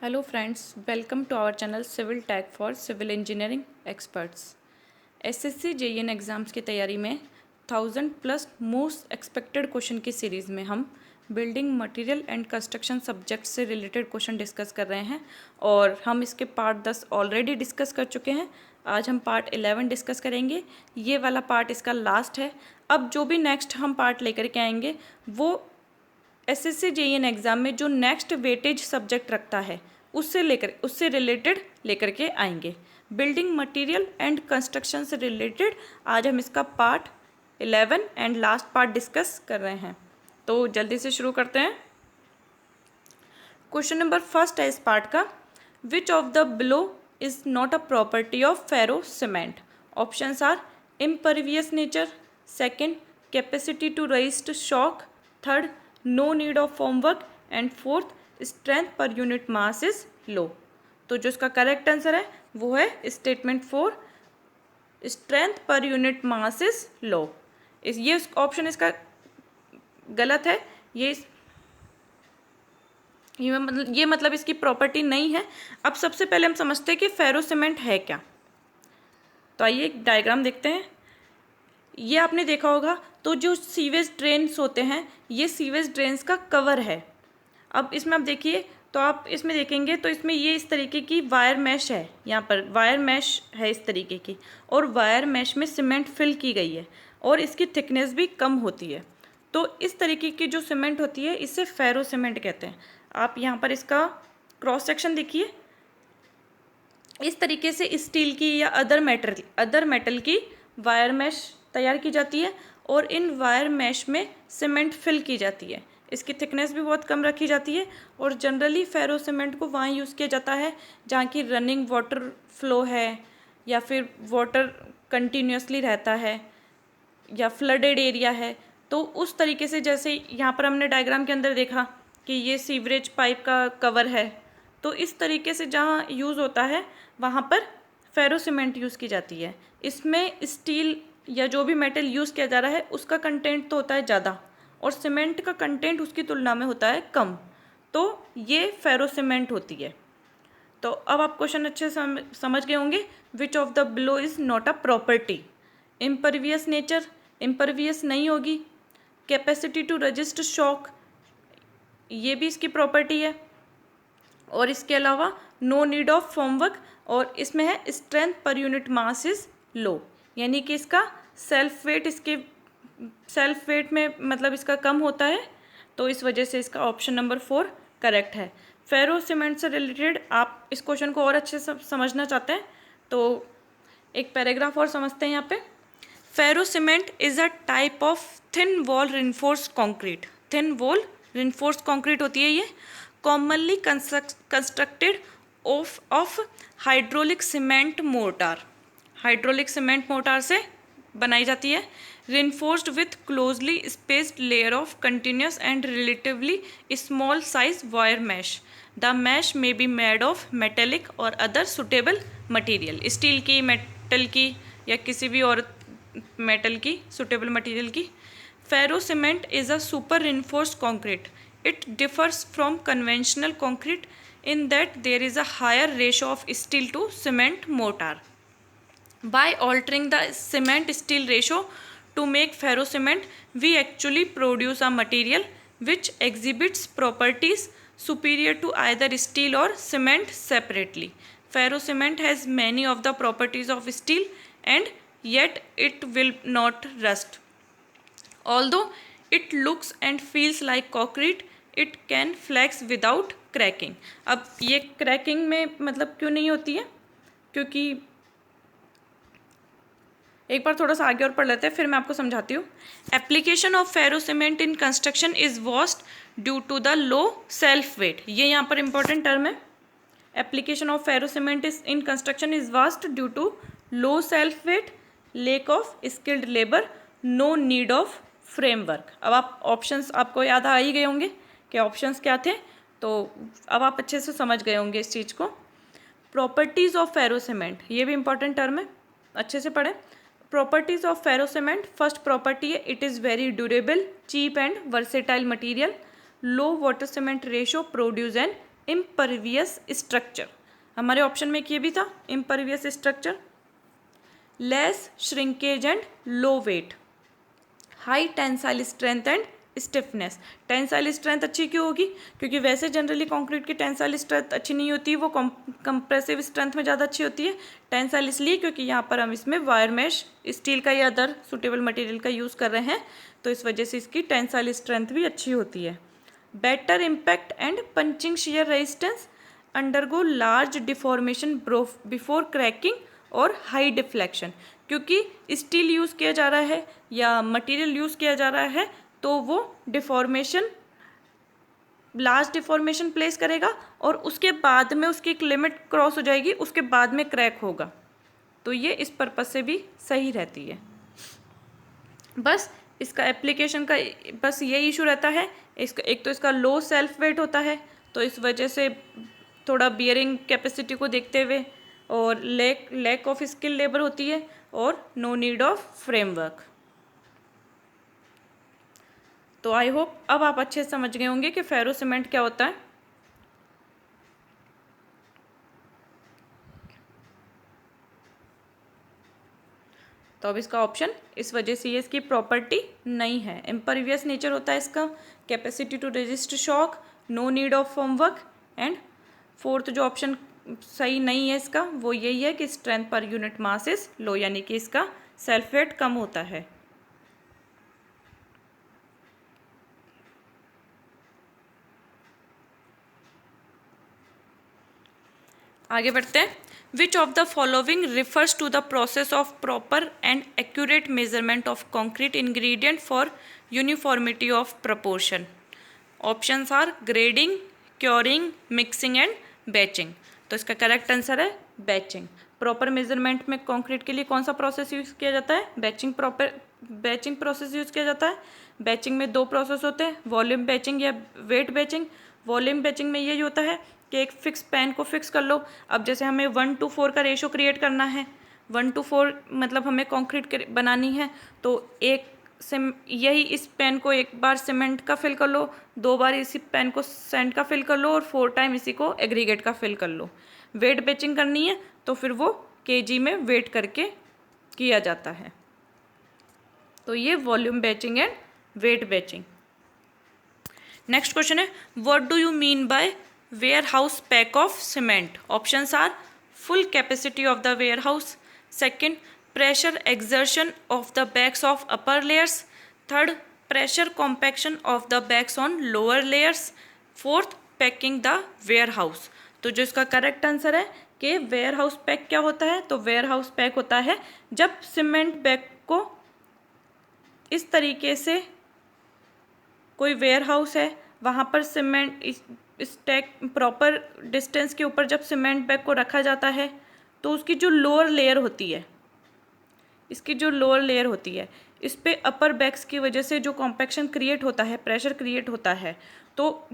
Hello friends, welcome to our channel civil tech for civil engineering experts. SSC JEN exams की तैयारी में 1000+ most expected question की series में हम building material and construction subject से related question discuss कर रहे हैं और हम इसके पार्ट 10 ऑलरेडी डिस्कस कर चुके हैं। आज हम पार्ट 11 डिस्कस करेंगे। ये वाला पार्ट इसका लास्ट है। अब जो भी नेक्स्ट हम पार्ट लेकर के आएंगे वो एसएससी जेईएन एग्ज़ाम में जो नेक्स्ट वेटेज सब्जेक्ट रखता है उससे रिलेटेड लेकर के आएंगे। बिल्डिंग मटेरियल एंड कंस्ट्रक्शन से रिलेटेड आज हम इसका part 11 and last part discuss कर रहे हैं। तो जल्दी से शुरू करते हैं। क्वेश्चन नंबर फर्स्ट है इस पार्ट का, which of the below is not a property of ferro cement? Options are impervious nature, second capacity to resist shock, third no need of formwork and fourth strength per unit mass is low. तो जो इसका correct answer है वो है statement 4, strength per unit mass is low. ये option इसका गलत है। ये मतलब इसकी प्रॉपर्टी नहीं है। अब सबसे पहले हम समझते हैं कि फेरो सीमेंट है क्या। तो आइए एक डायग्राम देखते हैं। ये आपने देखा होगा, तो जो सीवेज ड्रेन्स होते हैं ये सीवेज ड्रेन्स का कवर है। अब इसमें आप देखिए, तो आप इसमें देखेंगे तो इसमें ये इस तरीके की वायर मैश है, यहाँ पर वायर मैश है इस तरीके की, और वायर मैश में सीमेंट फिल की गई है और इसकी थिकनेस भी कम होती है। तो इस तरीके की जो सीमेंट होती है इसे फेरो सीमेंट कहते हैं। आप यहाँ पर इसका क्रॉस सेक्शन देखिए, इस तरीके से स्टील की या अदर मेटल की वायर मैश तैयार की जाती है और इन वायर मैश में सीमेंट फिल की जाती है। इसकी थिकनेस भी बहुत कम रखी जाती है और जनरली फेरो सीमेंट को वहाँ यूज़ किया जाता है जहाँ की रनिंग वाटर फ्लो है या फिर वाटर कंटिन्यूसली रहता है या फ्लडेड एरिया है। तो उस तरीके से, जैसे यहाँ पर हमने डायग्राम के अंदर देखा कि ये सीवरेज पाइप का कवर है, तो इस तरीके से जहाँ यूज़ होता है वहाँ पर फेरो सीमेंट यूज़ की जाती है। इसमें स्टील या जो भी मेटल यूज़ किया जा रहा है उसका कंटेंट तो होता है ज़्यादा और सीमेंट का कंटेंट उसकी तुलना में होता है कम, तो ये फेरो सीमेंट होती है। तो अब आप क्वेश्चन अच्छे से समझ गए होंगे। विच of the below is not a property? Impervious nature, impervious नहीं होगी। कैपेसिटी टू रजिस्ट शॉक, ये भी इसकी प्रॉपर्टी है। और इसके अलावा नो नीड ऑफ फॉर्मवर्क, और इसमें है strength per unit mass is लो, यानी कि इसका सेल्फ वेट में मतलब इसका कम होता है। तो इस वजह से इसका ऑप्शन नंबर 4 करेक्ट है। फेरो सीमेंट से रिलेटेड आप इस क्वेश्चन को और अच्छे से समझना चाहते हैं तो एक पैराग्राफ और समझते हैं यहाँ पे। Ferro cement is a type of thin wall reinforce concrete. Thin wall reinforce concrete होती है ये, commonly constructed of hydraulic cement mortar. Hydraulic cement mortar से बनाई जाती है। Reinforced with closely spaced layer of continuous and relatively small size wire mesh. The mesh may be made of metallic और other suitable material. Steel की, metal की या किसी भी और मेटल की सुटेबल मटीरियल की। Ferro cement is a super reinforced concrete. It differs from conventional concrete in that there is a higher ratio of steel to cement mortar. By altering the cement steel ratio to make ferro cement, we actually produce a material which exhibits properties superior to either steel or cement separately. Ferro cement has many of the properties of steel and yet it will not rust. Although it looks and feels like concrete, it can flex without cracking. अब ये cracking में मतलब क्यों नहीं होती है, क्योंकि एक बार थोड़ा सा आगे और पढ़ लेते हैं फिर मैं आपको समझाती हूँ। Application of ferro cement in construction is vast due to the low self weight. ये यहाँ पर इंपॉर्टेंट टर्म है। Application of ferro cement is in construction is vast due to low self weight, lack of skilled labour, no need of framework. अब आप options आपको याद आ ही गए होंगे कि ऑप्शंस क्या थे, तो अब आप अच्छे से समझ गए होंगे इस चीज़ को। प्रॉपर्टीज़ ऑफ फेरो सीमेंट, ये भी इंपॉर्टेंट टर्म है, अच्छे से पढ़ें। Properties of ferro cement, first property है it is very durable, cheap and versatile material, low water cement ratio, produce and impervious structure, हमारे ऑप्शन में ये भी था impervious structure. Less shrinkage and low weight, high tensile strength and stiffness. Tensile strength अच्छी क्यों होगी? क्योंकि वैसे जनरली कंक्रीट की टेंसाइल स्ट्रेंथ अच्छी नहीं होती, वो कंप्रेसिव स्ट्रेंथ में ज़्यादा अच्छी होती है। टेंसाइल इसलिए क्योंकि यहाँ पर हम इसमें वायर मैश, स्टील का या अदर सुटेबल मटेरियल का यूज़ कर रहे हैं, तो इस वजह से इसकी टेंसाइल स्ट्रेंथ भी अच्छी होती है। Better impact and punching shear resistance, undergo large deformation before cracking और हाई डिफ्लेक्शन। क्योंकि स्टील यूज़ किया जा रहा है या मटेरियल यूज़ किया जा रहा है तो वो डिफॉर्मेशन, लार्ज डिफॉर्मेशन प्लेस करेगा और उसके बाद में उसकी एक लिमिट क्रॉस हो जाएगी, उसके बाद में क्रैक होगा। तो ये इस पर्पज से भी सही रहती है। बस इसका एप्लीकेशन का बस ये इशू रहता है, इसका एक तो इसका लो सेल्फ वेट होता है, तो इस वजह से थोड़ा बियरिंग कैपेसिटी को देखते हुए, और लैक ऑफ स्किल लेबर होती है, और नो नीड ऑफ फ्रेमवर्क। तो आई होप अब आप अच्छे से समझ गए होंगे कि फेरो सीमेंट क्या होता है। तो अब इसका ऑप्शन इस वजह से ये इसकी प्रॉपर्टी नहीं है, इम्परवियस नेचर होता है इसका, capacity to resist shock, no need of formwork, and fourth जो ऑप्शन सही नहीं है इसका वो यही है कि strength per unit mass is लो, यानी कि इसका सेल्फ वेट कम होता है। आगे बढ़ते हैं। Which of the following refers to the process of proper and accurate measurement of concrete ingredient for uniformity of proportion? Options are grading, curing, mixing and batching. तो इसका करेक्ट आंसर है batching. Proper measurement में concrete के लिए कौन सा process use किया जाता है? बैचिंग प्रोसेस यूज़ किया जाता है। बैचिंग में दो प्रोसेस होते हैं, वॉल्यूम बैचिंग या वेट बैचिंग। वॉल्यूम बैचिंग में यही होता है कि एक फिक्स पैन को फिक्स कर लो। अब जैसे हमें 1:4 का रेशो क्रिएट करना है, 1:4 मतलब हमें कंक्रीट बनानी है, तो यही इस पैन को एक बार सीमेंट का फिल कर लो, 2 बार इसी पैन को सैंड का फिल कर लो, और 4 टाइम इसी को एग्रीगेट का फिल कर लो। वेट बैचिंग करनी है तो फिर वो केजी में वेट करके किया जाता है। तो ये volume batching and weight batching. Next question है, what do you mean by warehouse pack of cement? Options are full capacity of the warehouse, second pressure exertion of the bags of upper layers, third pressure compaction of the bags on lower layers, fourth packing the warehouse। तो जो इसका correct answer है कि ware house pack क्या होता है, तो ware house pack होता है जब सीमेंट बैग को इस तरीके से, कोई वेयर हाउस है वहाँ पर सीमेंट स्टैक प्रॉपर डिस्टेंस के ऊपर जब सीमेंट बैग को रखा जाता है, तो उसकी जो लोअर लेयर होती है, इसकी जो लोअर लेयर होती है, इस पे अपर बैग्स की वजह से जो कॉम्पैक्शन क्रिएट होता है, प्रेशर क्रिएट होता है, तो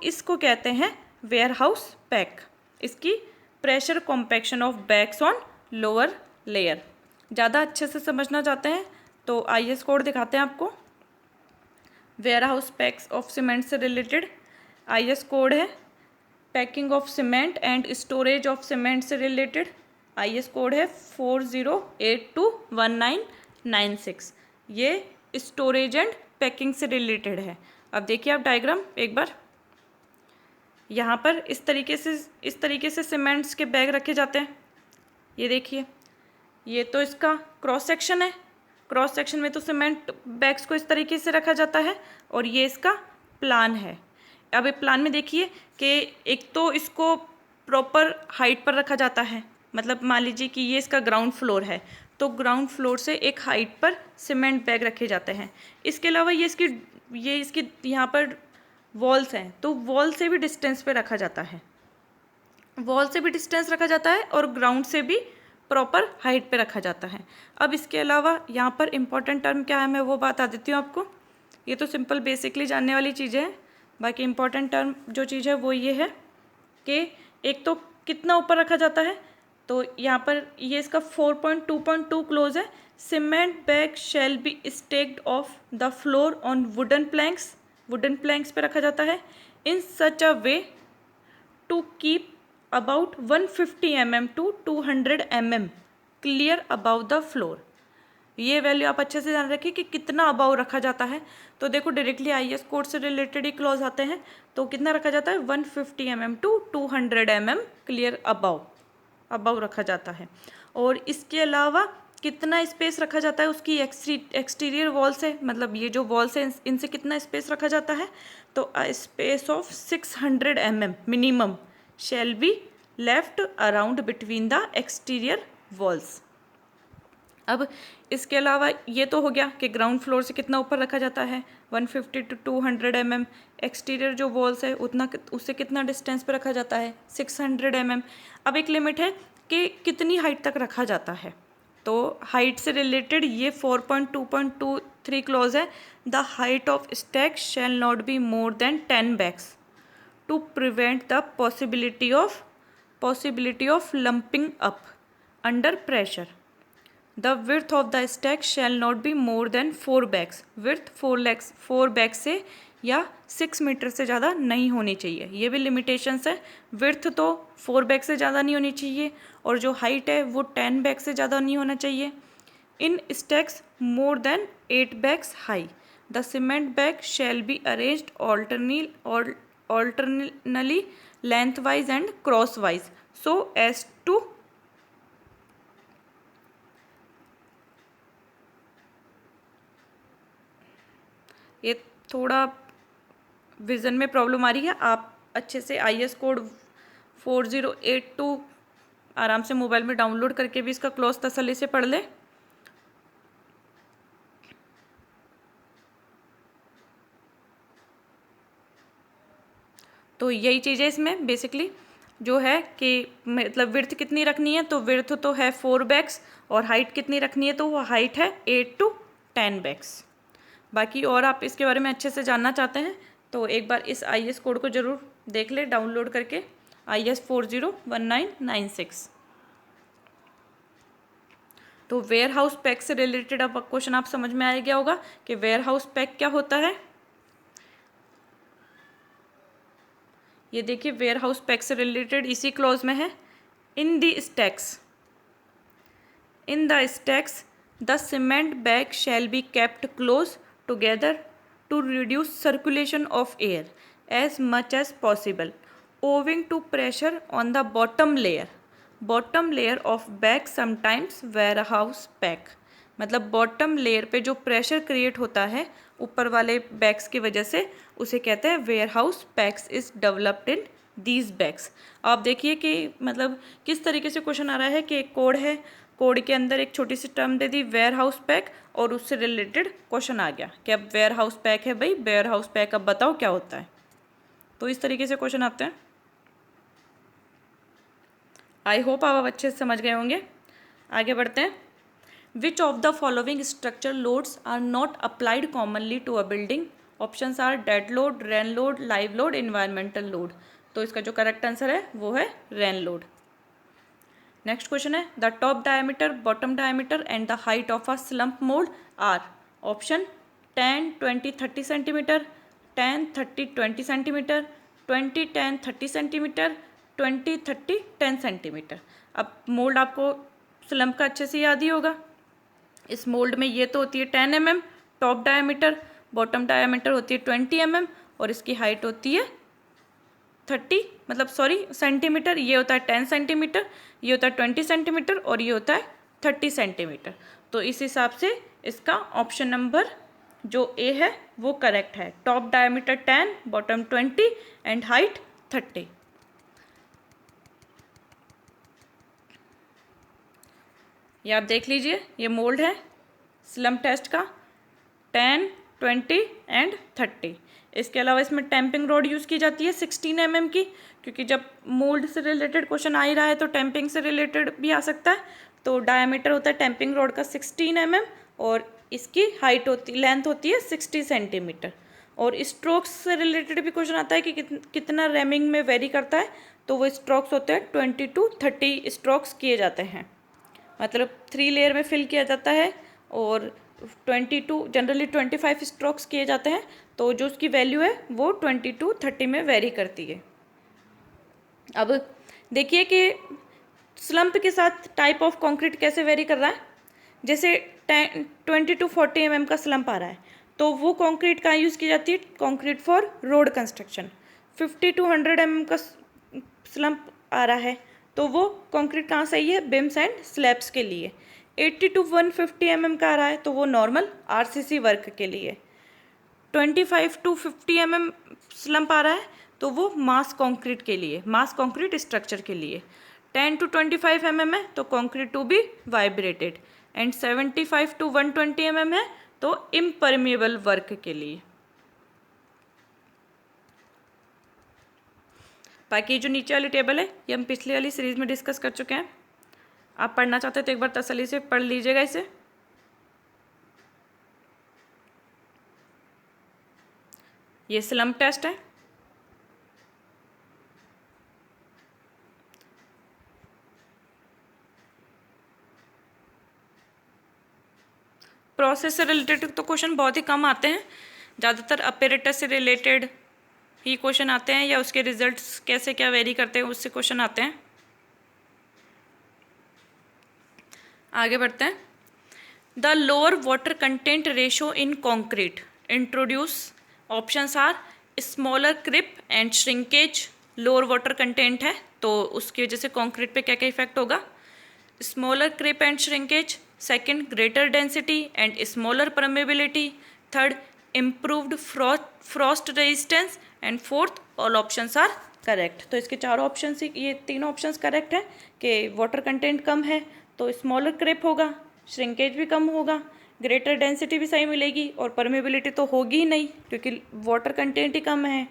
इसको कहते हैं वेयर हाउस पैक। इसकी pressure compaction of bags on lower layer. ज़्यादा अच्छे से समझना चाहते हैं तो IS कोड दिखाते हैं आपको। Warehouse packs of cement से रिलेटेड IS कोड है, packing of cement and storage of cement से रिलेटेड IS कोड है 40821996। ये स्टोरेज एंड पैकिंग से रिलेटेड है। अब देखिए आप डायग्राम एक बार, यहाँ पर इस तरीके से सीमेंट्स के बैग रखे जाते हैं। ये देखिए, ये तो इसका क्रॉस सेक्शन है, क्रॉस सेक्शन में तो सीमेंट बैग्स को इस तरीके से रखा जाता है, और ये इसका प्लान है। अब एक प्लान में देखिए कि एक तो इसको प्रॉपर हाइट पर रखा जाता है, मतलब मान लीजिए कि ये इसका ग्राउंड फ्लोर है, तो ग्राउंड फ्लोर से एक हाइट पर सीमेंट बैग रखे जाते हैं। इसके अलावा ये इसकी यहाँ पर वॉल्स हैं, तो वॉल से भी डिस्टेंस पे रखा जाता है, वॉल से भी डिस्टेंस रखा जाता है, और ग्राउंड से भी प्रॉपर हाइट पे रखा जाता है। अब इसके अलावा यहाँ पर इम्पॉर्टेंट टर्म क्या है, मैं वो बता देती हूँ आपको। ये तो सिंपल बेसिकली जानने वाली चीज़ें हैं, बाकी इम्पॉर्टेंट टर्म जो चीज़ है वो ये है कि एक तो कितना ऊपर रखा जाता है, तो यहाँ पर ये इसका 4.2.2 क्लोज है। Cement bag shall be stacked off the floor on wooden planks पे रखा जाता है in such a way to keep about 150 mm to 200 mm clear above the floor. ये वैल्यू आप अच्छे से ध्यान रखिए कि कितना अबाउ रखा जाता है। तो देखो डायरेक्टली आईएएस कोड से रिलेटेड ही क्लॉज आते हैं, तो कितना रखा जाता है 150 mm to 200 mm clear above रखा जाता है। और इसके अलावा कितना स्पेस रखा जाता है उसकी एक्सटीरियर वॉल से, मतलब ये जो वॉल्स हैं इनसे कितना स्पेस रखा जाता है, तो space of 600 mm minimum shall be left around between the exterior walls. अब इसके अलावा ये तो हो गया कि ग्राउंड फ्लोर से कितना ऊपर रखा जाता है 150 to 200 mm, एक्सटीरियर जो वॉल्स है उतना उससे कितना डिस्टेंस पे रखा जाता है 600 mm। अब एक लिमिट है कि कितनी हाइट तक रखा जाता है, तो हाइट से रिलेटेड ये 4.2.23 क्लॉज है। The height of stack shall not be more than 10 bags to prevent the possibility of lumping up under pressure. The width of the stack shall not be more than 4 bags. Width 4 bag से या 6 metre से ज़्यादा नहीं होनी चाहिए, ये भी limitations है। विर्थ तो 4 बैग से ज़्यादा नहीं होनी चाहिए और जो हाइट है वो 10 बैग से ज़्यादा नहीं होना चाहिए। In stacks more than 8 bags high the cement bag shall be arranged alternately length wise and cross wise so as to ये थोड़ा विज़न में प्रॉब्लम आ रही है, आप अच्छे से आईएएस कोड 4082 आराम से मोबाइल में डाउनलोड करके भी इसका क्लॉज तसल्ली से पढ़ लें। तो यही चीज़ है इसमें बेसिकली जो है कि मतलब विर्थ कितनी रखनी है, तो विर्थ तो है 4 बैग्स और हाइट कितनी रखनी है, तो वो हाइट है 8 to 10 बैग्स। बाकी और आप इसके बारे में अच्छे से जानना चाहते हैं तो एक बार इस आईएएस कोड को ज़रूर देख ले डाउनलोड करके, IS 401996। तो वेयर हाउस पैक से रिलेटेड अब क्वेश्चन आप समझ में आ गया होगा कि वेयर हाउस पैक क्या होता है। ये देखिए वेयर हाउस पैक से रिलेटेड इसी क्लॉज में है। In the stacks the cement bag shall be kept close together to reduce circulation of air as much as possible owing to pressure on the bottom layer of bag sometimes warehouse pack। मतलब bottom layer पे जो pressure create होता है ऊपर वाले bags की वजह से उसे कहते हैं warehouse packs is developed in these bags. आप देखिए कि मतलब किस तरीके से क्वेश्चन आ रहा है कि एक कोड है, कोड के अंदर एक छोटी सी टर्म दे दी वेयर हाउस पैक और उससे रिलेटेड क्वेश्चन आ गया कि अब वेयर हाउस पैक है भाई, वेयर हाउस पैक अब बताओ क्या होता है। तो इस तरीके से क्वेश्चन आते हैं। आई होप आप अच्छे से समझ गए होंगे। आगे बढ़ते हैं। Which of the following structure loads are not applied commonly to a building. Options are dead load, rain load, live load, environmental load. तो इसका जो करेक्ट आंसर है वो है रेन लोड। नेक्स्ट क्वेश्चन है the top diameter, bottom diameter and the height of a slump mould are. Option 10, 20, 30 centimetre, 10, 30, 20 centimetre, 20, 10, 30 centimetre, 20, 30, 10 centimetre. अब mould आपको slump का अच्छे से याद ही होगा। इस मोल्ड में ये तो होती है 10 mm top diameter, bottom diameter होती है 20 mm और इसकी हाइट होती है 30 मतलब सॉरी सेंटीमीटर। ये होता है 10 सेंटीमीटर, ये होता है 20 सेंटीमीटर और ये होता है 30 सेंटीमीटर। तो इस हिसाब से इसका ऑप्शन नंबर जो ए है वो करेक्ट है। Top diameter 10, bottom 20 and height 30। ये आप देख लीजिए, ये मोल्ड है स्लम्प टेस्ट का 10, 20 एंड 30। इसके अलावा इसमें टैंपिंग रॉड यूज़ की जाती है 16 mm की, क्योंकि जब मोल्ड से रिलेटेड क्वेश्चन आ ही रहा है तो टैंपिंग से रिलेटेड भी आ सकता है। तो डायमीटर होता है टैंपिंग रॉड का 16 mm और इसकी हाइट लेंथ होती है 60 सेंटीमीटर। और स्ट्रोक्स से रिलेटेड भी क्वेश्चन आता है कि कितना रैमिंग में वेरी करता है, तो वो स्ट्रोक्स होते हैं 20 to 30 स्ट्रोक्स किए जाते हैं। मतलब 3 लेयर में फिल किया जाता है और 22 जनरली 25 स्ट्रोक्स किए जाते हैं, तो जो उसकी वैल्यू है वो 20 to 30 में वेरी करती है। अब देखिए कि स्लम्प के साथ टाइप ऑफ कंक्रीट कैसे वेरी कर रहा है। जैसे 20 to 40 mm का स्लम्प आ रहा है तो वो कंक्रीट कहाँ यूज़ की जाती है, concrete for road construction. 50 to 100 mm का स्लम्प आ रहा है तो वो कंक्रीट कहाँ सही है, बिम्स एंड स्लैब्स के लिए। 80 to 150 mm का आ रहा है तो वो नॉर्मल आरसीसी वर्क के लिए। 25 to 50 mm स्लम्प आ रहा है तो वो मास कंक्रीट के लिए, मास कंक्रीट स्ट्रक्चर के लिए। 10 to 25 mm है तो concrete to be vibrated, and 75 to 120 mm है तो इम्परमेबल वर्क के लिए। बाकी जो नीचे वाली टेबल है ये हम पिछली वाली सीरीज में डिस्कस कर चुके हैं। आप पढ़ना चाहते हैं तो एक बार तसल्ली से पढ़ लीजिएगा इसे। ये स्लम्प टेस्ट है। प्रोसेस से रिलेटेड तो क्वेश्चन बहुत ही कम आते हैं, ज़्यादातर अपैरेटस से रिलेटेड ही क्वेश्चन आते हैं या उसके रिजल्ट्स कैसे क्या वेरी करते हैं उससे क्वेश्चन आते हैं। आगे बढ़ते हैं। The lower water content ratio in concrete introduce, options are smaller creep and shrinkage. Lower water content है तो उसकी वजह से कॉन्क्रीट पे क्या क्या इफेक्ट होगा, smaller creep and shrinkage. Second, greater density and smaller permeability. Third, improved frost resistance. And fourth, all options are correct. तो इसके चारों ऑप्शन, ये तीनों ऑप्शंस करेक्ट हैं कि वाटर कंटेंट कम है तो स्मॉलर क्रिप होगा, श्रिंकेज भी कम होगा, ग्रेटर डेंसिटी भी सही मिलेगी और परमेबिलिटी तो होगी ही नहीं क्योंकि वाटर कंटेंट ही कम है।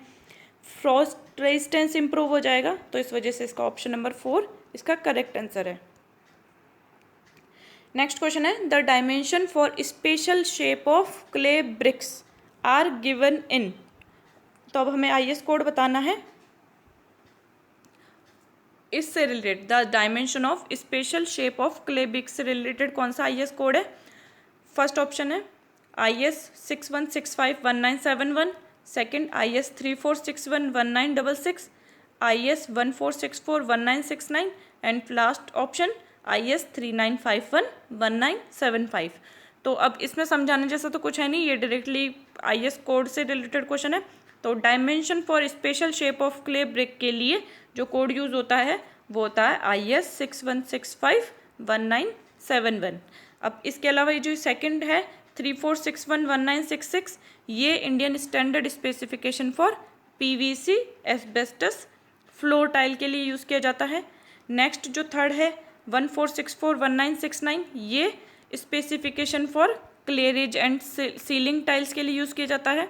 फ्रॉस्ट रेजिस्टेंस इंप्रूव हो जाएगा तो इस वजह से इसका ऑप्शन नंबर 4 इसका करेक्ट आंसर है। नेक्स्ट क्वेश्चन है, the dimension for special shape of clay bricks are given in. तो अब हमें आईएस कोड बताना है इससे रिलेटेड। The dimension of special shape of clay bricks से रिलेटेड कौन सा आईएस कोड है। फर्स्ट ऑप्शन है IS 61651971, second IS 34611966, IS 14641969 and last option IS 39511975। तो अब इसमें समझाने जैसा तो कुछ है नहीं, ये डायरेक्टली IS कोड से रिलेटेड क्वेश्चन है। तो dimension for special shape of clay brick के लिए जो कोड यूज़ होता है वो होता है IS 61651971। अब इसके अलावा ये जो सेकंड है 34611966, ये Indian standard specification for PVC asbestos floor tile के लिए यूज़ किया जाता है। नेक्स्ट जो थर्ड है 14641969, ये specification for clearage and ceiling tiles के लिए यूज़ किया जाता है।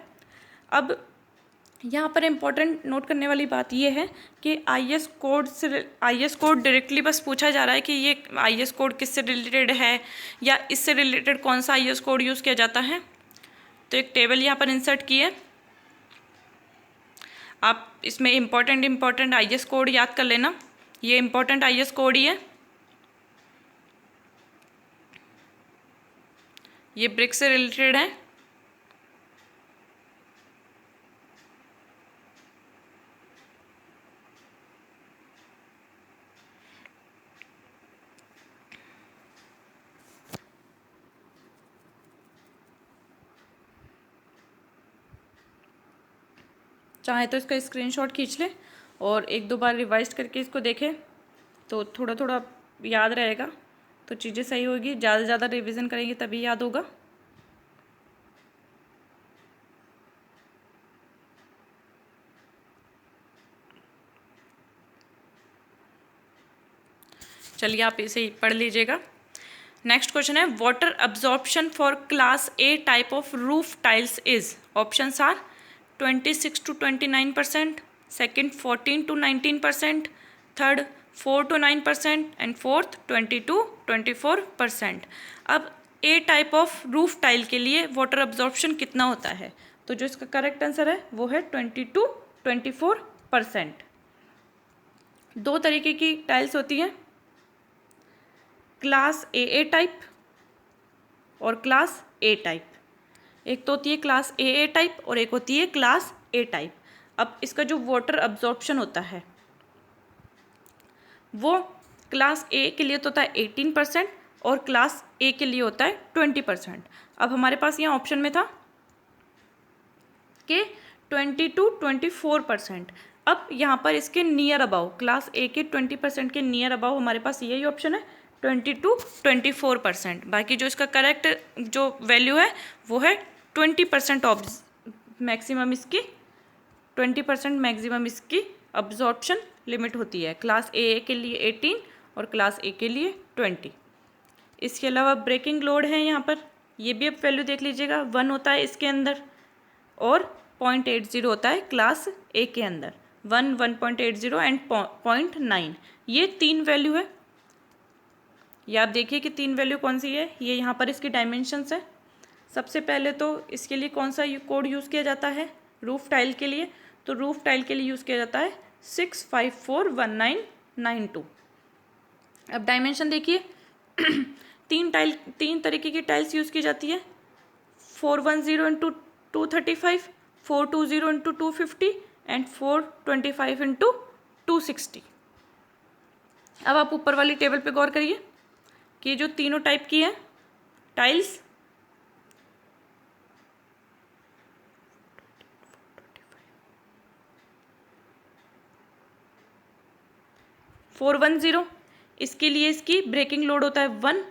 अब यहाँ पर इम्पोर्टेंट नोट करने वाली बात ये है कि IS कोड डायरेक्टली बस पूछा जा रहा है कि ये IS कोड किससे रिलेटेड है या इससे रिलेटेड कौन सा IS कोड यूज़ किया जाता है। तो एक टेबल यहाँ पर इंसर्ट की है, आप इसमें इम्पोर्टेंट IS कोड याद कर लेना। ये इम्पोर्टेंट IS कोड ही है, ये ब्रिक से रिलेटेड है। चाहे तो इसका स्क्रीनशॉट खींच ले और एक दो बार रिवाइज करके इसको देखें तो थोड़ा थोड़ा याद रहेगा, तो चीज़ें सही होगी। ज़्यादा से ज़्यादा रिवीजन करेंगे तभी याद होगा। चलिए आप इसे पढ़ लीजिएगा। नेक्स्ट क्वेश्चन है, water absorption for class A type of roof tiles is. Options are 26 to 29%, second 14 to 19%, third 4 to 9% and fourth 20 to 24%। अब A type of roof tile के लिए वाटर अब्जॉर्प्शन कितना होता है, तो जो इसका करेक्ट आंसर है वो है 20 to 24%। दो तरीके की टाइल्स होती हैं, क्लास AA टाइप और क्लास A टाइप। एक तो होती है क्लास AA टाइप और एक होती है क्लास A टाइप। अब इसका जो वाटर अब्जॉर्प्शन होता है वो क्लास ए के लिए तो होता है 18% और क्लास ए के लिए होता है 20%। अब हमारे पास यहाँ ऑप्शन में था कि 20 to 24%। अब यहाँ पर इसके नियर अबाउ, क्लास ए के 20% के नियर अबाउ हमारे पास यही ऑप्शन है 20 to 24%। बाकी जो इसका करेक्ट जो वैल्यू है वो है 20% ऑफ मैक्सिमम इसकी 20% मैक्सिमम इसकी अब्जॉर्प्शन लिमिट होती है। क्लास ए के लिए 18 और क्लास ए के लिए 20। इसके अलावा ब्रेकिंग लोड है यहाँ पर, ये भी अब वैल्यू देख लीजिएगा, 1 होता है इसके अंदर और 0.80 होता है क्लास ए के अंदर। 1, 1.80 एंड 0.9, ये 3 वैल्यू है। ये आप देखिए कि 3 वैल्यू कौन सी है। ये यहाँ पर इसकी डायमेंशंस है। सबसे पहले तो इसके लिए कौन सा कोड यूज़ किया जाता है रूफ टाइल के लिए, तो रूफ टाइल के लिए यूज़ किया जाता है 6541992। अब डायमेंशन देखिए तीन तरीके की टाइल्स यूज़ की जाती है, 410 इंटू 235, 420 इंटू 250 एंड 425 इंटू 260। अब आप ऊपर वाली टेबल पे गौर करिए कि जो तीनों टाइप की है टाइल्स, फोर 410 इसके लिए इसकी ब्रेकिंग लोड होता है 1,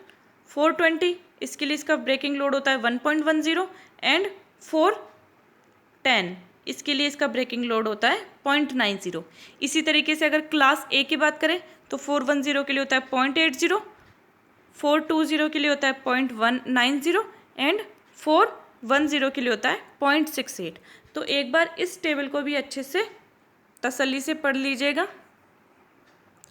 420 इसके लिए इसका ब्रेकिंग लोड होता है 1.10 एंड 410 इसके लिए इसका ब्रेकिंग लोड होता है 0.90। इसी तरीके से अगर क्लास ए की बात करें तो 410 के लिए होता है 0.80, 420 के लिए होता है 0.190 एंड 410 के लिए होता है 0.68। तो एक बार इस टेबल को भी अच्छे से तसल्ली से पढ़ लीजिएगा,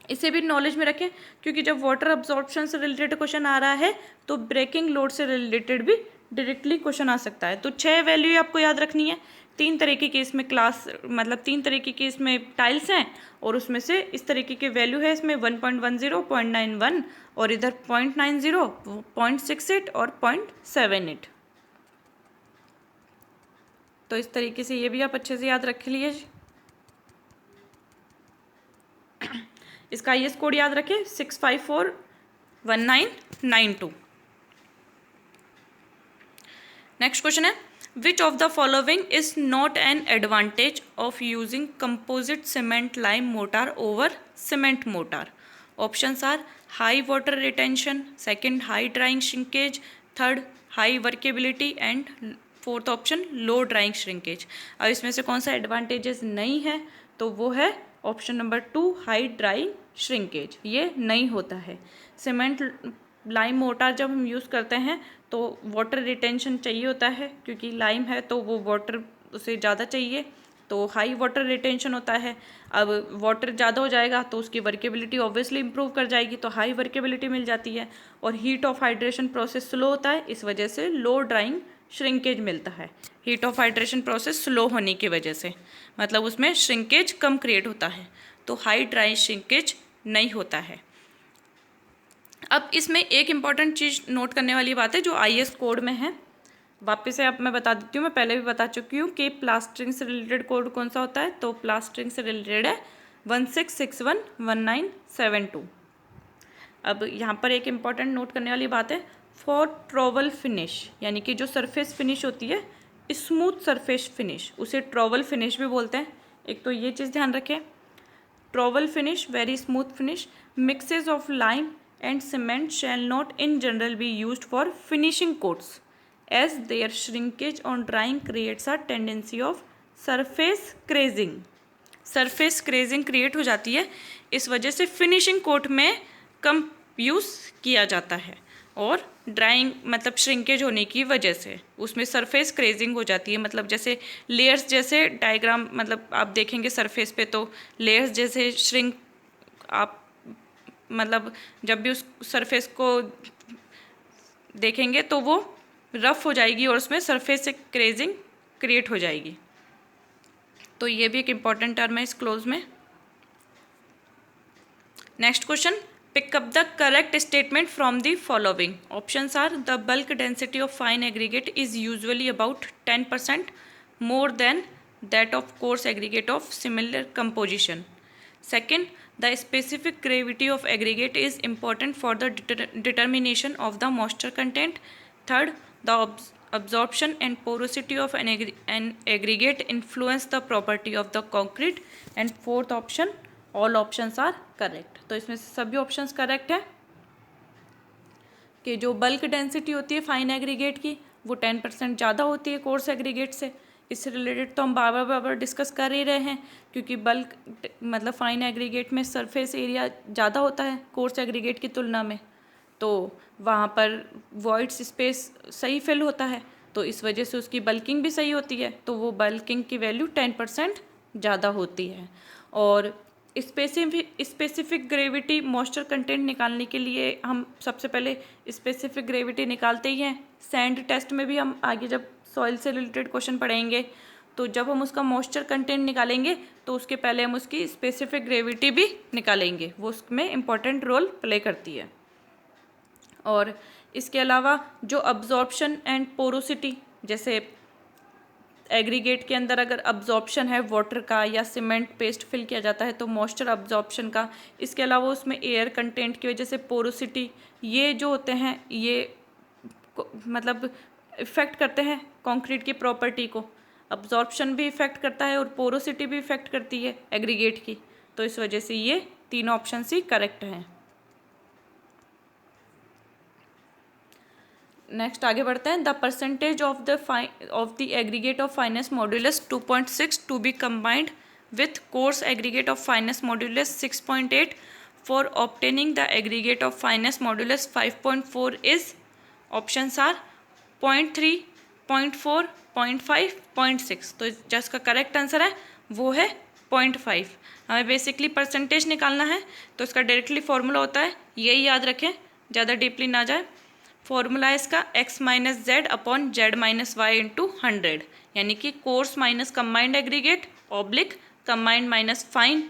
इसे भी नॉलेज में रखें, क्योंकि जब वाटर अब्जॉर्प्शन से रिलेटेड क्वेश्चन आ रहा है तो ब्रेकिंग लोड से रिलेटेड भी डायरेक्टली क्वेश्चन आ सकता है। तो 6 वैल्यू आपको याद रखनी है। 3 तरीके की इसमें क्लास मतलब 3 तरीके की इसमें टाइल्स हैं और उसमें से इस तरीके के वैल्यू है इसमें 1.10, 0.91 और इधर 0.90, 0.68 और 0.78। तो इस तरीके से ये भी आप अच्छे से याद रख लीजिए। इसका IS कोड याद रखें 6541992। नेक्स्ट क्वेश्चन है, which of the following is not an advantage of using composite cement lime mortar over cement mortar? Options are high water retention, second high drying shrinkage, third high workability and fourth option low drying shrinkage. अब इसमें से कौन सा advantages नहीं है तो वो है option number 2 high drying shrinkage, ये नहीं होता है। सीमेंट लाइम मोटार जब हम यूज़ करते हैं तो वाटर रिटेंशन चाहिए होता है, क्योंकि लाइम है तो वो वाटर उसे ज़्यादा चाहिए, तो हाई वाटर रिटेंशन होता है। अब वाटर ज़्यादा हो जाएगा तो उसकी वर्केबिलिटी ऑब्वियसली इंप्रूव कर जाएगी, तो हाई वर्केबिलिटी मिल जाती है। और heat of hydration process slow होता है, इस वजह से लो ड्राइंग श्रिंकेज मिलता है। Heat of hydration process slow होने की वजह से मतलब उसमें श्रिंकेज कम क्रिएट होता है, तो हाई ड्राई श्रिंकेज नहीं होता है। अब इसमें एक इम्पॉर्टेंट चीज़ नोट करने वाली बात है जो IS कोड में है, वापस से आप मैं बता देती हूँ, मैं पहले भी बता चुकी हूँ कि प्लास्टरिंग से रिलेटेड कोड कौन सा होता है, तो प्लास्टरिंग से रिलेटेड है 16611972। अब यहाँ पर एक इम्पॉर्टेंट नोट करने वाली बात है, फॉर ट्रॉवल फिनिश यानी कि जो सरफेस फिनिश होती है स्मूथ सरफेस फिनिश, उसे ट्रॉवल फिनिश भी बोलते हैं। एक तो ये चीज़ ध्यान रखें, trowel finish very smooth finish, mixes of lime and cement shall not in general be used for finishing coats as their shrinkage on drying creates a tendency of surface crazing. Surface crazing create हो जाती है, इस वजह से finishing coat में कम use किया जाता है, और ड्राइंग मतलब श्रिंकेज होने की वजह से उसमें सरफेस क्रेजिंग हो जाती है। मतलब जैसे लेयर्स जैसे डायग्राम मतलब आप देखेंगे सरफेस पे तो लेयर्स जैसे श्रिंक आप मतलब जब भी उस सरफेस को देखेंगे तो वो रफ हो जाएगी और उसमें सरफेस से क्रेजिंग क्रिएट हो जाएगी। तो ये भी एक इम्पॉर्टेंट टर्म है इस क्लोज में। Next question, pick up the correct statement from the following. Options are the bulk density of fine aggregate is usually about 10% more than that of coarse aggregate of similar composition. Second, the specific gravity of aggregate is important for the determination of the moisture content. Third, the absorption and porosity of an aggregate influence the property of the concrete. And fourth option, all options are correct. तो इसमें से सभी options correct है कि जो bulk density होती है fine aggregate की वो 10% ज़्यादा होती है कोर्स एग्रीगेट से. इससे रिलेटेड तो हम बार बार डिस्कस कर ही रहे हैं, क्योंकि बल्क मतलब फाइन एग्रीगेट में सरफेस एरिया ज़्यादा होता है कोर्स एग्रीगेट की तुलना में, तो वहाँ पर वॉइड्स स्पेस सही फिल होता है, तो इस वजह से उसकी बल्किंग भी सही होती है, तो वो बल्किंग की वैल्यू 10% ज़्यादा होती है. और स्पेसिफिक ग्रेविटी मॉइस्चर कंटेंट निकालने के लिए हम सबसे पहले स्पेसिफिक ग्रेविटी निकालते ही हैं. सैंड टेस्ट में भी हम आगे जब सॉइल से रिलेटेड क्वेश्चन पढ़ेंगे तो जब हम उसका मॉइस्चर कंटेंट निकालेंगे तो उसके पहले हम उसकी स्पेसिफिक ग्रेविटी भी निकालेंगे, वो उसमें इम्पॉर्टेंट रोल प्ले करती है. और इसके अलावा जो अब्जॉर्प्शन एंड पोरोसिटी, जैसे एग्रीगेट के अंदर अगर अब्जॉर्प्शन है वाटर का या सीमेंट पेस्ट फिल किया जाता है तो मॉइस्चर अब्जॉर्प्शन का, इसके अलावा उसमें एयर कंटेंट की वजह से पोरोसिटी, ये जो होते हैं ये मतलब इफ़ेक्ट करते हैं कंक्रीट की प्रॉपर्टी को. अब्जॉर्प्शन भी इफ़ेक्ट करता है और पोरोसिटी भी इफ़ेक्ट करती है एग्रीगेट की, तो इस वजह से ये तीनों ऑप्शन ही करेक्ट हैं. नेक्स्ट आगे बढ़ते हैं. The percentage of the aggregate of fineness modulus 2.6 to be combined with coarse aggregate of fineness modulus 6.8 for obtaining the aggregate of fineness modulus 5.4 is. Options are 0.3, 0.4, 0.5, 0.6. तो जिसका करेक्ट आंसर है वो है 0.5. हमें बेसिकली परसेंटेज निकालना है, तो इसका डायरेक्टली फॉर्मूला होता है, यही याद रखें, ज़्यादा डीपली ना जाए. फॉर्मूला है इसका x minus Z upon Z minus Y into 100, यानी कि coarse minus combined aggregate oblique combined minus fine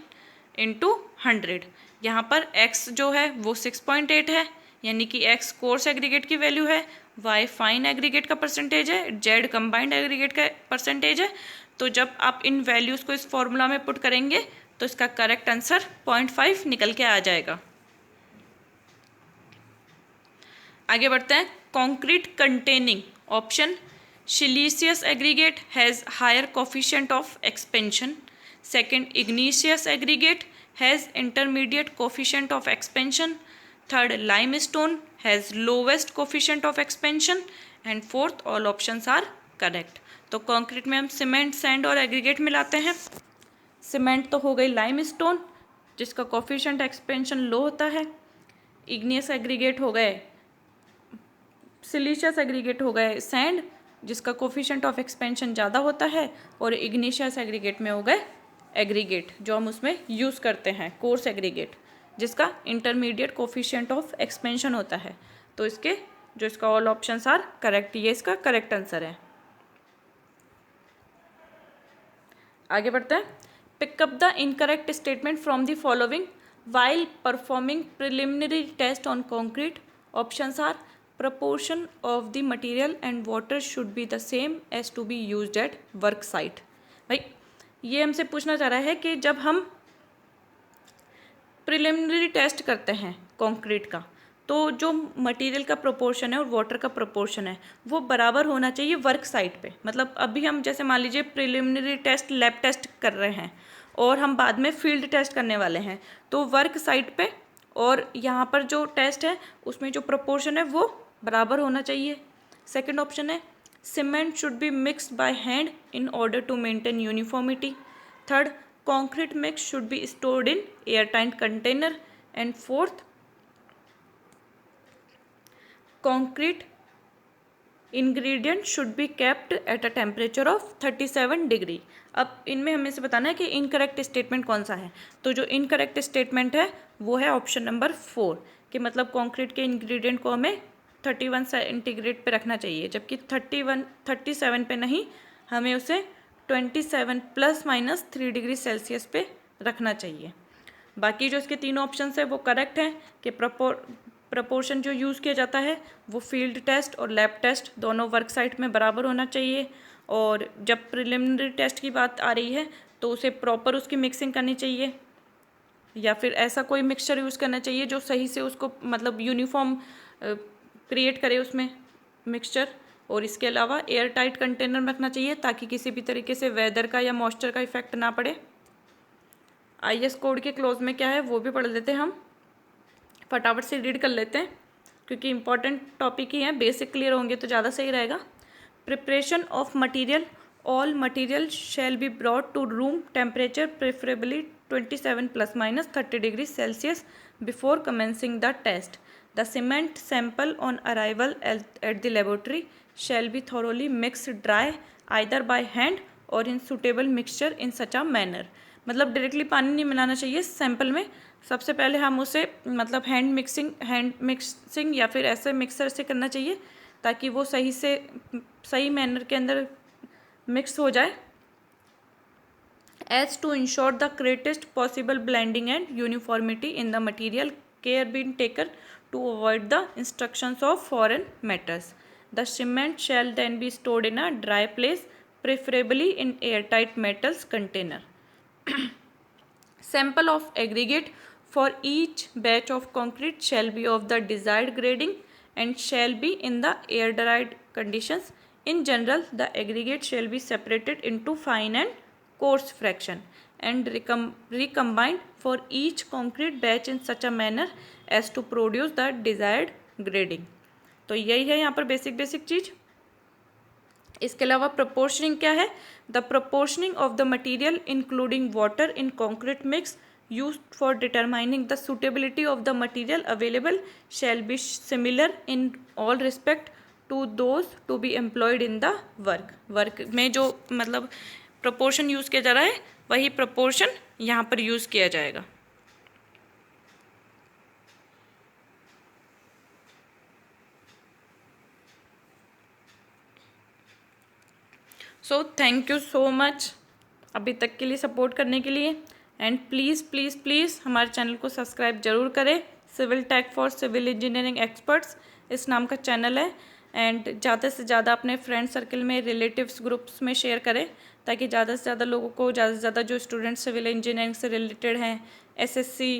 into 100. यहाँ पर x जो है वो 6.8 है, यानी कि x कोर्स एग्रीगेट की वैल्यू है, y फाइन एग्रीगेट का परसेंटेज है, z कंबाइंड एग्रीगेट का परसेंटेज है. तो जब आप इन वैल्यूज़ को इस फॉर्मूला में पुट करेंगे तो इसका करेक्ट आंसर 0.5 निकल के आ जाएगा. आगे बढ़ते हैं. Concrete containing option siliceous aggregate has higher coefficient of expansion. Second, igneous aggregate has intermediate coefficient of expansion. Third, limestone has lowest coefficient of expansion. And fourth, all options are correct. तो concrete में हम cement, sand और aggregate मिलाते हैं. Cement तो हो गई limestone जिसका कोफिशिएंट एक्सपेंशन लो होता है. इग्नियस एग्रीगेट हो गए सिलिशियस एग्रीगेट हो गए सैंड जिसका कोफिशिएंट ऑफ एक्सपेंशन ज़्यादा होता है. और इग्निशियस एग्रीगेट में हो गए एग्रीगेट जो हम उसमें यूज़ करते हैं कोर्स एग्रीगेट जिसका इंटरमीडिएट कोफिशिएंट ऑफ एक्सपेंशन होता है. तो इसका ऑल ऑप्शंस आर करेक्ट, ये इसका करेक्ट आंसर है. आगे बढ़ते हैं. Pick up the incorrect statement from the following while performing preliminary test on concrete. Options are proportion of the material and water should be the same as to be used at work site. भाई ये हमसे पूछना चाह रहा है कि जब हम प्रिलिमिनरी टेस्ट करते हैं कंक्रीट का तो जो मटेरियल का प्रोपोर्शन है और वाटर का प्रोपोर्शन है वो बराबर होना चाहिए वर्क साइट पे. मतलब अभी हम जैसे मान लीजिए प्रिलिमिनरी टेस्ट लैब टेस्ट कर रहे हैं और हम बाद में फील्ड टेस्ट करने वाले हैं, तो वर्क साइट पे और यहाँ पर जो टेस्ट है उसमें जो प्रोपोर्शन है वो बराबर होना चाहिए. सेकंड ऑप्शन है cement should be mixed by hand in order to maintain uniformity. Third, concrete mix should be stored in airtight container. And fourth, concrete ingredient should be kept at a temperature of 37 degree. अब इनमें हमें से बताना है कि incorrect statement कौन सा है. तो जो इनकरेक्ट स्टेटमेंट है वो है ऑप्शन नंबर 4 कि मतलब कंक्रीट के इंग्रेडिएंट को हमें 31 सेंटीग्रेड पे रखना चाहिए, जबकि 37 पे नहीं, हमें उसे 27 ± 3 डिग्री सेल्सियस पे रखना चाहिए. बाकी जो इसके तीनों ऑप्शन है वो करेक्ट हैं कि प्रपोर्शन जो यूज़ किया जाता है वो फील्ड टेस्ट और लैब टेस्ट दोनों वर्क साइट में बराबर होना चाहिए. और जब प्रिलिमिनरी टेस्ट की बात आ रही है तो उसे प्रॉपर उसकी मिक्सिंग करनी चाहिए. या फिर ऐसा कोई मिक्सचर यूज़ करना चाहिए जो सही से उसको मतलब यूनिफॉर्म क्रिएट करे उसमें मिक्सचर। और इसके अलावा एयर टाइट कंटेनर में रखना चाहिए ताकि किसी भी तरीके से वेदर का या मॉइस्चर का इफेक्ट ना पड़े। IS कोड के क्लोज में क्या है वो भी पढ़ लेते हैं हम, फटाफट से रीड कर लेते हैं क्योंकि इंपॉर्टेंट टॉपिक ही है, बेसिक क्लियर होंगे तो ज़्यादा सही रहेगा। Preparation of material, all material shall be brought to room temperature preferably 27 ± 30 degree Celsius before commencing the test. The cement sample on arrival at the laboratory shall be thoroughly mixed dry either by hand और in suitable mixture in such a manner. मतलब directly पानी नहीं मिलाना चाहिए sample में, सबसे पहले हम उसे मतलब हैंड मिक्सिंग या फिर ऐसे मिक्सर से करना चाहिए ताकि वो सही मैनर के अंदर मिक्स हो जाए। As to ensure the greatest possible blending and uniformity in the material, care being taken to avoid the instructions of foreign matters. The cement shall then be stored in a dry place, preferably in airtight metals container. Sample of aggregate for each batch of concrete shall be of the desired grading and shall be in the air dried conditions. In general, the aggregate shall be separated into fine and coarse fraction and recombined for each concrete batch in such a manner as to produce the desired grading. तो यही है यहाँ पर basic चीज़। इसके अलावा proportioning क्या है? The proportioning of the material including water in concrete mix used for determining the suitability of the material available shall be similar in all respect to those to be employed in the work में जो मतलब proportion use किया जा रहा है वही proportion यहाँ पर यूज़ किया जाएगा। So thank you so much अभी तक के लिए सपोर्ट करने के लिए, एंड प्लीज़ हमारे चैनल को सब्सक्राइब जरूर करें। Civil tech for civil engineering experts इस नाम का चैनल है, एंड ज़्यादा से ज़्यादा अपने फ्रेंड सर्कल में रिलेटिव्स ग्रुप्स में शेयर करें ताकि ज़्यादा से ज़्यादा लोगों को, ज़्यादा से ज़्यादा जो स्टूडेंट सिविल इंजीनियरिंग से रिलेटेड हैं, SSC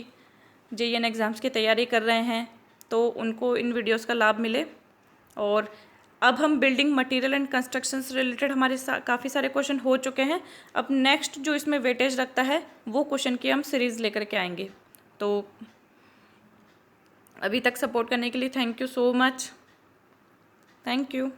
JEN एग्ज़ाम्स की तैयारी कर रहे हैं, तो उनको इन वीडियोज़ का लाभ मिले। और अब हम बिल्डिंग मटेरियल एंड कंस्ट्रक्शन से रिलेटेड हमारे काफ़ी सारे क्वेश्चन हो चुके हैं। अब नेक्स्ट जो इसमें वेटेज रखता है वो क्वेश्चन की हम सीरीज़ लेकर के आएंगे। तो अभी तक सपोर्ट करने के लिए thank you so much. Thank you.